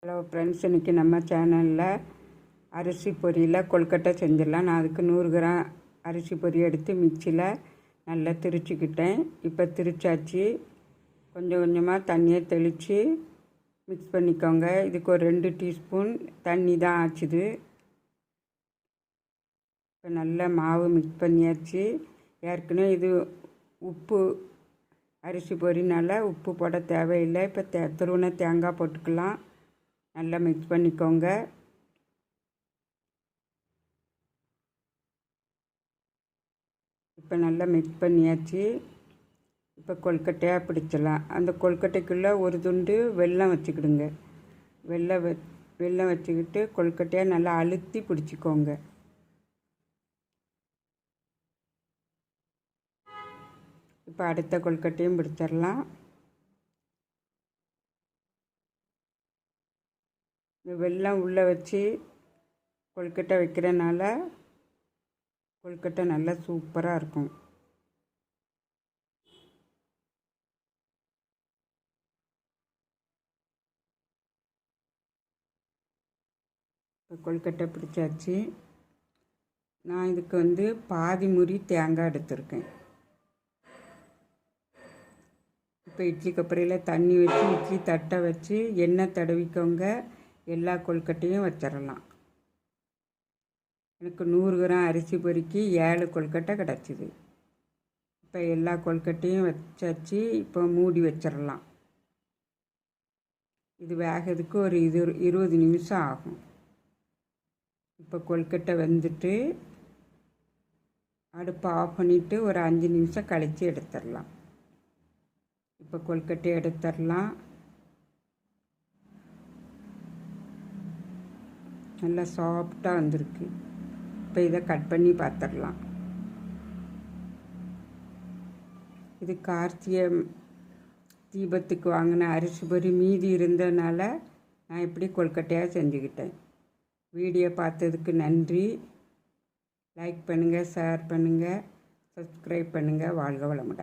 Hello friends, இன்றைக்கி நம்ம சேனலில் அரிசி பொரியில் கொழுக்கட்டை செஞ்சிடலாம். நான் அதுக்கு 100 கிராம் அரிசி பொரி எடுத்து மிக்சியில் நல்லா திரிச்சிக்கிட்டேன். இப்போ திரிச்சாச்சு. கொஞ்சம் கொஞ்சமாக தண்ணியை தெளித்து மிக்ஸ் பண்ணிக்கோங்க. இதுக்கு ஒரு 2 டீஸ்பூன் தண்ணி தான் ஆச்சுது. இப்போ நல்லா மாவு மிக்ஸ் பண்ணியாச்சு. ஏற்கனவே இது உப்பு அரிசி பொரினால் உப்பு போட தேவையில்லை. இப்போ துருவின தேங்காய் போட்டுக்கலாம். நல்லா மிக்ஸ் பண்ணிக்கோங்க. இப்போ நல்லா மிக்ஸ் பண்ணியாச்சு. இப்போ கொழுக்கட்டையாக பிடிச்சிடலாம். அந்த கொழுக்கட்டைக்குள்ளே ஒரு துண்டு வெல்லம் வச்சுக்கிடுங்க. வெல்லம் வச்சுக்கிட்டு கொழுக்கட்டையாக நல்லா அழுத்தி பிடிச்சிக்கோங்க. இப்போ அடுத்த கொழுக்கட்டையும் பிடிச்சிடலாம். இந்த வெல்லம் உள்ளே வச்சு கொழுக்கட்டை வைக்கிறனால கொழுக்கட்டை நல்லா சூப்பராக இருக்கும். இப்போ கொழுக்கட்டை பிடிச்சாச்சு. நான் இதுக்கு பாதி முறி தேங்காய் எடுத்திருக்கேன். இப்போ இட்லி கப்பரையில் தண்ணி வச்சு இட்லி தட்டை வச்சு எண்ணெய் தடவிக்கோங்க. எல்லா கொழுக்கட்டையும் வச்சிடலாம். எனக்கு 100 கிராம் அரிசி பொரிக்கு 7 கொழுக்கட்டை கிடச்சிது. இப்போ எல்லா கொழுக்கட்டையும் வச்சாச்சு. இப்போ மூடி வச்சிடலாம். இது வேகிறதுக்கு ஒரு 20 நிமிஷம் ஆகும். இப்போ கொழுக்கட்டை வெந்துட்டு அடுப்பை ஆஃப் பண்ணிவிட்டு ஒரு 5 நிமிஷம் கழித்து எடுத்துடலாம். இப்போ கொழுக்கட்டையை எடுத்துடலாம். நல்லா சாஃப்டாக வந்திருக்கு. இப்போ இதை கட் பண்ணி பார்த்துடலாம். இது கார்த்திகை தீபத்துக்கு வாங்கின அரிசி பொரி மீதி இருந்ததுனால நான் இப்படி கொழுக்கட்டையாக செஞ்சுக்கிட்டேன். வீடியோ பார்த்ததுக்கு நன்றி. லைக் பண்ணுங்கள், ஷேர் பண்ணுங்கள், சப்ஸ்கிரைப் பண்ணுங்கள். வாழ்க வளமுடன்.